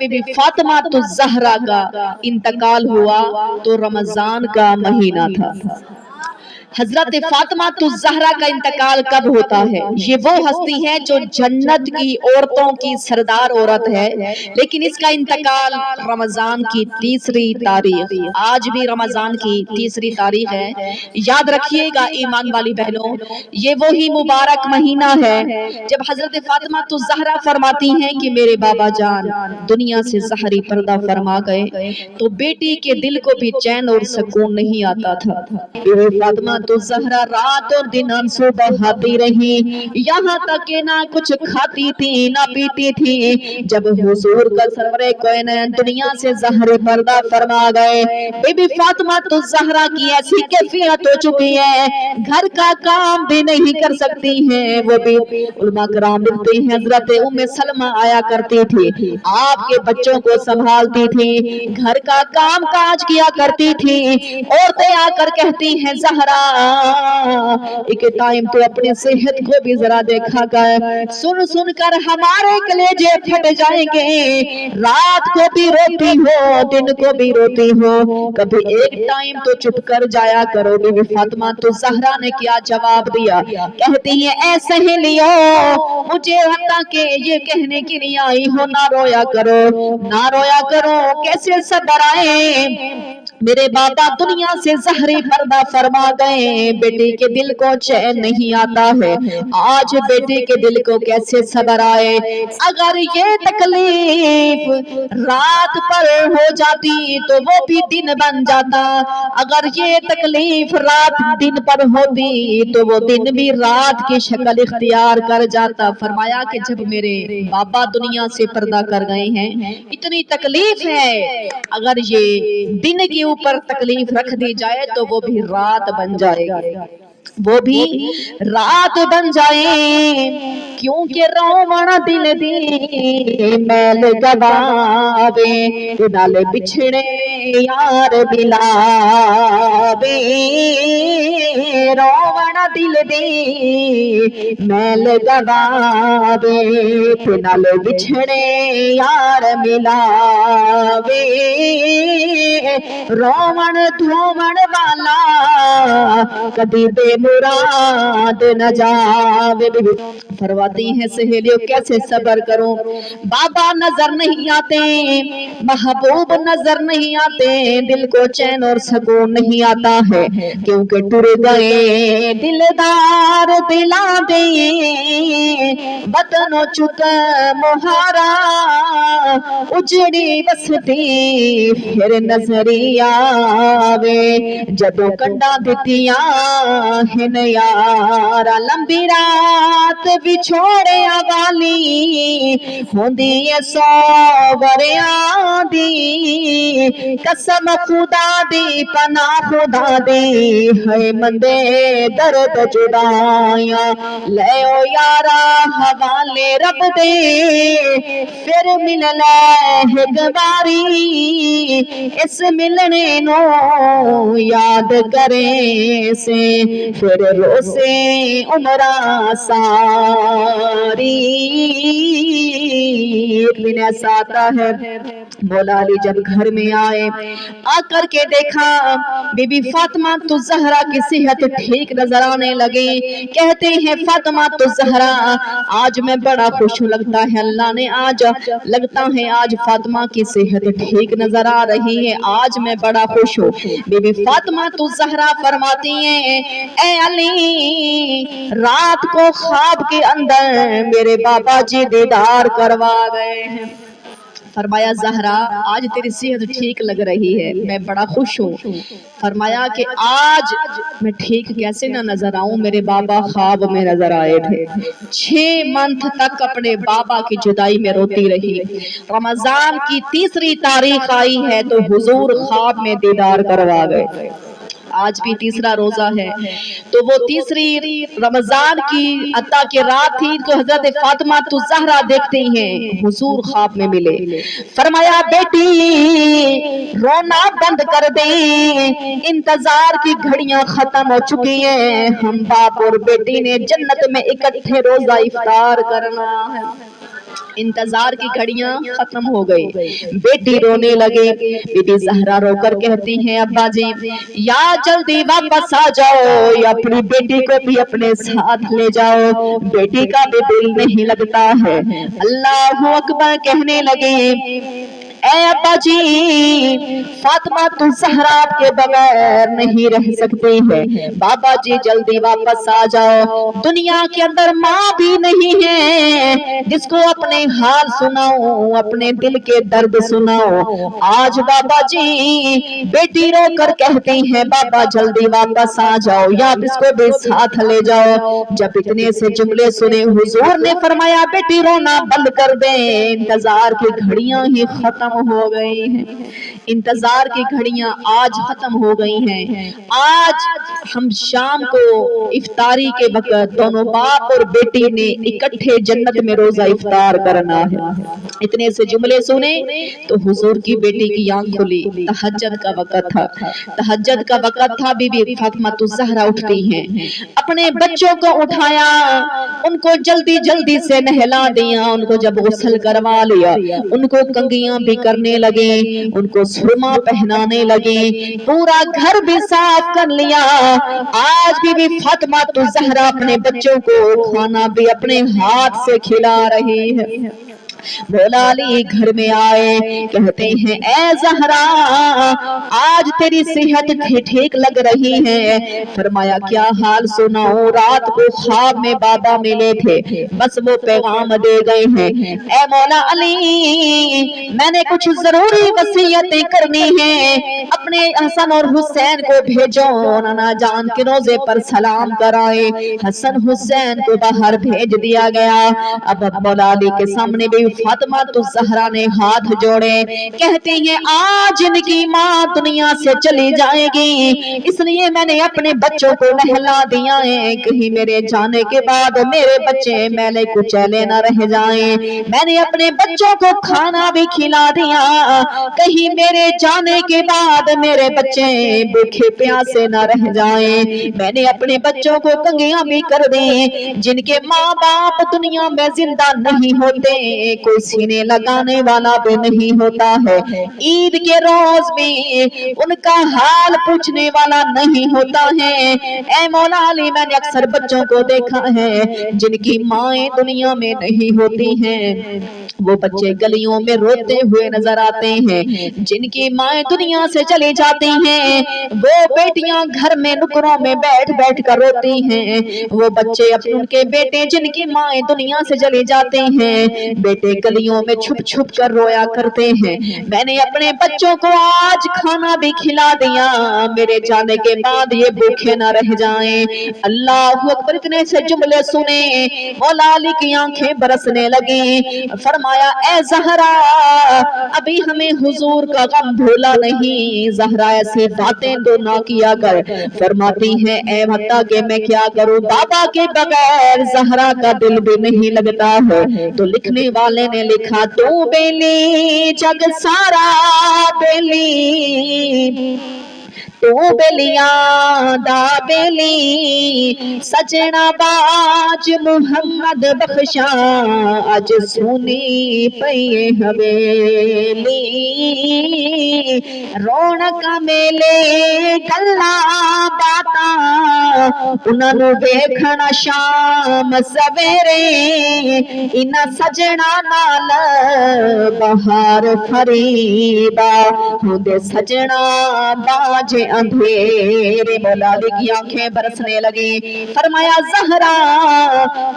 बीबी फातिमा तो ज़हरा का इंतकाल हुआ तो रमजान का महीना था। हजरत फातिमा तो ज़हरा का इंतकाल कब होता है? ये वो हस्ती है जो जन्नत की औरतों की सरदार औरत है, लेकिन इसका इंतकाल रमजान की तीसरी तारीख, आज भी रमजान की तीसरी तारीख है। याद रखिएगा ईमान वाली बहनों, ये वही मुबारक महीना है जब हजरत फातिमा तो ज़हरा फरमाती हैं कि मेरे बाबा जान दुनिया से ज़हरी पर्दा फरमा गए तो बेटी के दिल को भी चैन और सुकून नहीं आता था। फातिमा तो ज़हरा रात और दिन आंसू बहाती रही, यहाँ तक कि ना कुछ खाती थी ना पीती थी। जब हुजूर का सरवरे कोइनैन दुनिया से ज़हरी पर्दा फरमा गए, बीबी फातिमा तो ज़हरा की ऐसी कैफियत हो चुकी है, घर का काम भी नहीं कर सकती हैं। वो भी उलमा कराम लिखते हैं हजरत उम्मे सलमा आया करती थी, आपके बच्चों को संभालती थी, घर का काम काज किया करती थी। औरतें आकर कहती हैं ज़हरा एक टाइम तो अपनी सेहत को भी जरा देखा कर, सुन सुन कर हमारे कलेजे फट जाएंगे, रात को भी रोती हो दिन को भी रोती हो, कभी एक टाइम तो चुप कर जाया करो। बीबी फातिमा तो ज़हरा ने क्या जवाब दिया, कहती है ऐ सहेलियों मुझे हत्ता के ये कहने के लिए आई हो ना रोया करो ना रोया करो, कैसे सब्र आए, मेरे बाबा दुनिया से ज़हरी पर्दा फरमा गए, बेटी के दिल को चैन नहीं आता है, आज बेटी के दिल को कैसे सब्र आए। अगर ये तकलीफ रात पर हो जाती तो वो भी दिन बन जाता, अगर ये तकलीफ रात दिन पर होती तो वो दिन भी रात की शक्ल इख्तियार कर जाता। फरमाया कि जब मेरे बाबा दुनिया से पर्दा कर गए हैं, इतनी तकलीफ है, अगर ये दिन के ऊपर तकलीफ रख दी जाए तो वो भी रात बन जाएगी, वो भी रात बन जाए। क्योंकि रोवण दिल दी मैल गवावे, नाले बिछड़े यार बिलावे, रोवण दिल दी मैल गवावे, नाले बिछड़े यार मिलावे, रोवण धोवण वाला कभी बेमुराद न जावे। फरमाती हैं सहेलियों कैसे सब्र करूं, बाबा नजर नहीं आते, महबूब नजर नहीं आते, दिल को चैन और सुकून नहीं आता है, क्योंकि टूट गए दिलदार दिला दे वतनो चुत मुहारा, उजड़ी बसती फिर नजरी आवे, जदों कंडा दितिया हिन यारा, लंबी रात विछोड़िया वाली होंदी है 100 वरियां दी, कसम खुदा दी पना खुदा दी है मंदे दर्द जुदाइयां, ले ओ यारा हवाले रब दे फिर मिल ले गवारी, इस मिलने नो याद करे से फिर रोसे उमरा सारी। दिन ऐसा आता है मौला अली जब घर में आए, आकर के देखा बीबी फातिमा तो ज़हरा की सेहत ठीक नजर आने लगी, कहते हैं फातिमा तो ज़हरा आज मैं बड़ा खुश हूँ, लगता है अल्लाह ने आज लगता है आज फातिमा की सेहत ठीक नजर आ रही है, आज मैं बड़ा खुश हूँ। बीबी फातिमा तो ज़हरा फरमाती हैं ए अली रात को ख्वाब के अंदर मेरे बाबा जी दीदार करवा गए हैं, फरमाया ज़हरा आज तेरी सेहत ठीक लग रही है, मैं बड़ा खुश हूँ। फरमाया कि आज मैं ठीक कैसे ना नजर आऊं, मेरे बाबा ख्वाब में नजर आए थे, 6 मंथ तक अपने बाबा की जुदाई में रोती रही, रमजान की तीसरी तारीख आई है तो हुजूर ख्वाब में दीदार करवा गए। आज भी तीसरा रोजा है तो वो तीसरी रमजान की अता की रात थी तो हजरत फातिमा तो ज़हरा देखती हैं हुजूर ख्वाब में मिले, फरमाया बेटी रोना बंद कर दे, इंतजार की घड़ियां खत्म हो चुकी हैं, हम बाप और बेटी ने जन्नत में इकट्ठे रोजा इफ्तार करना है। इंतजार की घड़ियां खत्म हो गई, बेटी रोने लगे। बीबी ज़हरा रोकर कहती हैं अब्बा जी या जल्दी वापस आ जाओ या अपनी बेटी को भी अपने साथ ले जाओ, बेटी का भी दिल नहीं लगता है। अल्लाह अकबर कहने लगे ए अब्बा जी, फातिमा तो ज़हरा के बगैर नहीं रह सकती है, बाबा जी जल्दी वापस आ जाओ। दुनिया के अंदर माँ भी नहीं है जिसको अपने हाल सुनाओ, अपने दिल के दर्द सुनाओ। आज बाबा जी बेटी रो कर कहती है बाबा जल्दी वापस आ जाओ या इसको भी साथ ले जाओ। जब इतने से जुमले सुने हुजूर ने फरमाया बेटी रोना बंद कर दे, इंतजार की घड़ियां ही खत्म हो गई हैं। इंतजार की घड़ियां आज खत्म हो गई हैं। आज हम शाम को इफ्तारी के वक्त दोनों बाप और बेटी ने इकट्ठे जन्नत में रोजा इफ्तार करना है। इतने से जुमले सुने तो हुजूर की बेटी की आंख खुली। तहज्जुद का वक्त था, तहज्जुद का वक्त था। बीबी फातिमा ज़हरा उठती हैं, अपने बच्चों को उठाया, उनको जल्दी जल्दी से नहला दिया, उनको जब गुस्ल करवा लिया, उनको कंगियां भी करने लगे, उनको सुरमा पहनाने लगे, पूरा घर भी साफ कर लिया। आज बीबी फातिमा ज़हरा अपने बच्चों को खाना भी अपने हाथ से खिला रही है। मौला अली घर में आए, कहते हैं ए ज़हरा आज तेरी सेहत ठीक लग रही है। फरमाया क्या हाल सुनाओ, रात को ख्वाब में बाबा मिले थे, बस वो पैगाम दे गए हैं। ए मौला अली मैंने कुछ जरूरी वसीयतें करनी है, अपने हसन और हुसैन को भेजो, नाना जान के रोजे पर सलाम कराए। हसन हुसैन को बाहर भेज दिया गया। अब मौला अली के सामने भी फातिमा ज़हरा ने हाथ जोड़े, कहती हैं आज इनकी माँ दुनिया से चली जाएगी, इसलिए मैंने अपने बच्चों को नहला दिया है, कहीं मेरे जाने के बाद मेरे बच्चे मैले कुचैले न रह जाएं। मैंने अपने बच्चों को खाना भी खिला दिया, कहीं मेरे जाने के बाद मेरे बच्चे भूखे प्यासे न रह जाएं। मैंने अपने बच्चों को कंगियां भी कर दी, जिनके माँ बाप दुनिया में जिंदा नहीं होते, कोई सीने लगाने वाला भी नहीं होता है, ईद के रोज भी उनका हाल पूछने वाला नहीं होता है। ऐ मौला अली मैंने अक्सर बच्चों को देखा है जिनकी माएं दुनिया में नहीं होती हैं, वो बच्चे गलियों में रोते हुए नजर आते हैं, जिनकी माएं दुनिया से चली जाती हैं, वो बेटियां घर में नुकरों में बैठ बैठ कर रोती हैं। वो बच्चे अपने उनके बेटे जिनकी माएं दुनिया से चली जाती हैं, बेटे गलियों में छुप छुप कर रोया करते हैं। मैंने अपने बच्चों को आज खाना भी खिला दिया, मेरे जाने के बाद ये भूखे न रह जाएं। अल्लाह अकबर। इतने से जुमले सुने मौला अली की आंखें बरसने लगी। फरमाया ए ज़हरा अभी हमें हुजूर का गम भूला नहीं, ज़हरा ऐसी बातें तो ना किया कर। फरमाती है ए भत्ता के मैं क्या करूं, बाबा के बगैर ज़हरा का दिल भी नहीं लगता है। तो लिखने वाले ने लिखा तू बेली जग सारा बेली, तू बेलियां दा बेली, सजना बाज मुहम्मद बख्शा अज सुनी पई हवेली, रौनक मेले गल्ला बाता उन्होंने देखना शाम सवेरे, इना सजना नाल बहार फरीदा होंदे सजना बाजे अंधेरे। मौला अली की आंखें बरसने लगी। फरमाया ज़हरा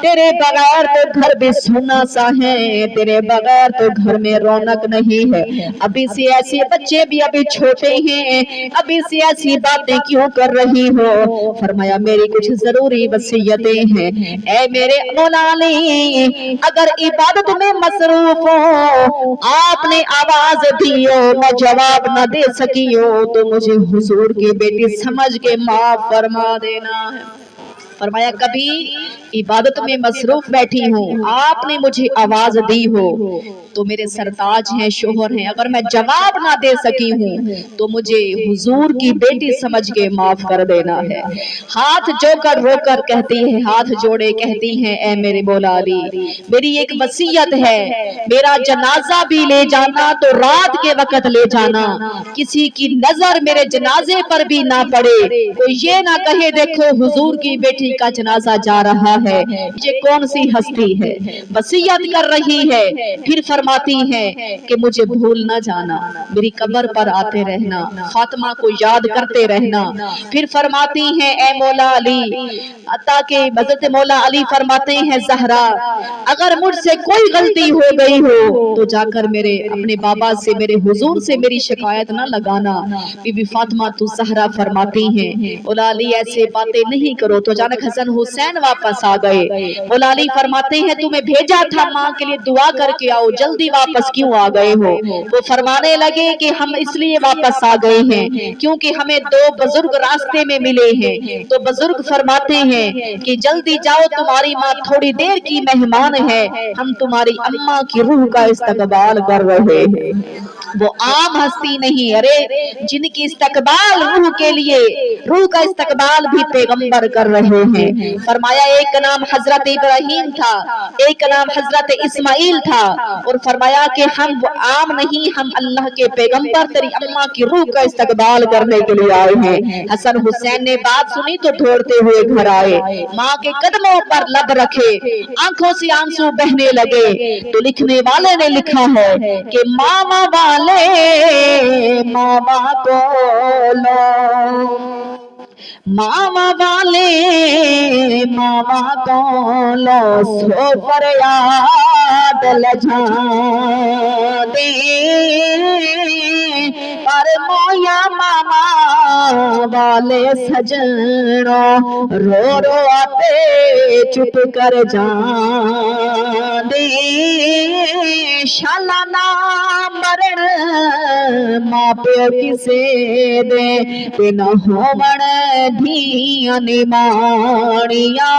तेरे बगैर तो घर भी सुना सा है, तेरे बगैर तो घर में रौनक नहीं है। अभी से ऐसे बच्चे भी अभी छोटे हैं, अभी से ऐसी बातें क्यों कर रही हो। फरमाया मेरी कुछ जरूरी वसीयतें हैं। ऐ मेरे मौला अली अगर इबादत में मसरूफ हो, आपने आवाज दी हो मैं जवाब न दे सकी हो, तो मुझे हुजूर की बेटी समझ के माफ फरमा देना है। फरमाया कभी इबादत में मसरूफ बैठी हूँ, आपने मुझे आवाज दी हो तो मेरे सरताज हैं, शोहर हैं, अगर मैं जवाब ना दे सकी हूँ तो मुझे हुजूर की बेटी समझ के माफ कर देना है। हाथ जोकर रोकर कहती है, हाथ जोड़े कहती हैं, ए मेरे मौला अली मेरी एक वसीयत है, मेरा जनाजा भी ले जाना तो रात के वक्त ले जाना, किसी की नजर मेरे जनाजे पर भी ना पड़े, कोई ये ना कहे देखो हुजूर की बेटी का जनाजा जा रहा है, ये कौन सी हस्ती है, वसीयत कर रही है। फिर फरमाती है कि मुझे भूल ना जाना, मेरी कब्र पर आते रहना, फातिमा को याद करते रहना। फिर फरमाती है ए मौला अली, ताकि हज़रत मौला अली फरमाते हैं ज़हरा अगर मुझसे कोई गलती हो गई हो तो जाकर मेरे अपने बाबा से, मेरे हुजूर से मेरी शिकायत ना लगाना। बीबी फातिमा तू ज़हरा फरमाती हैं मौला अली ऐसे बातें नहीं करो, तो अचानक हसन हुसैन वापस आ गए। मौला अली फरमाते हैं तुम्हें भेजा था माँ के लिए दुआ करके आओ, जल्दी वापस क्यों आ गए हो? वो फरमाने लगे कि हम इसलिए वापस आ गए हैं क्योंकि हमें दो बुजुर्ग रास्ते में मिले हैं। तो बुजुर्ग फरमाते हैं कि जल्दी जाओ, तुम्हारी माँ थोड़ी देर की मेहमान है, हम तुम्हारी अम्मा की रूह का इस्तकबाल कर रहे हैं। वो आम हस्ती नहीं, अरे जिनकी इस्तकबाल रूह के लिए, रूह का इस्तकबाल भी पैगंबर कर रहे हैं। फरमाया एक नाम हजरत इब्राहीम था, एक नाम हजरत इस्माइल था, और फरमाया कि हम आम नहीं, हम अल्लाह के पैगंबर तेरी अम्मा की रूह का इस्तकबाल करने के लिए आए हैं। हसन हुसैन ने बात सुनी तो दौड़ते हुए घर आए, माँ के कदमों पर लब रखे, आंखों से आंसू बहने लगे। तो लिखने वाले ने लिखा है कि मामा वाले मामा को लो, मामा वाले मामा को लो, सो पर याद लजा दे, पर मोया मामा वाले सजनों रो रो आते चुप कर जा दे, शाला ना मरण माँ प्यो किसे दे, बिन होवण धिया निमाणिया,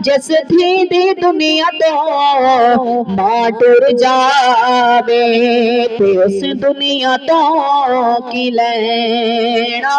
जिस थी दी दुनिया तो मां टुर जावे, ते उस दुनिया तो की लेना।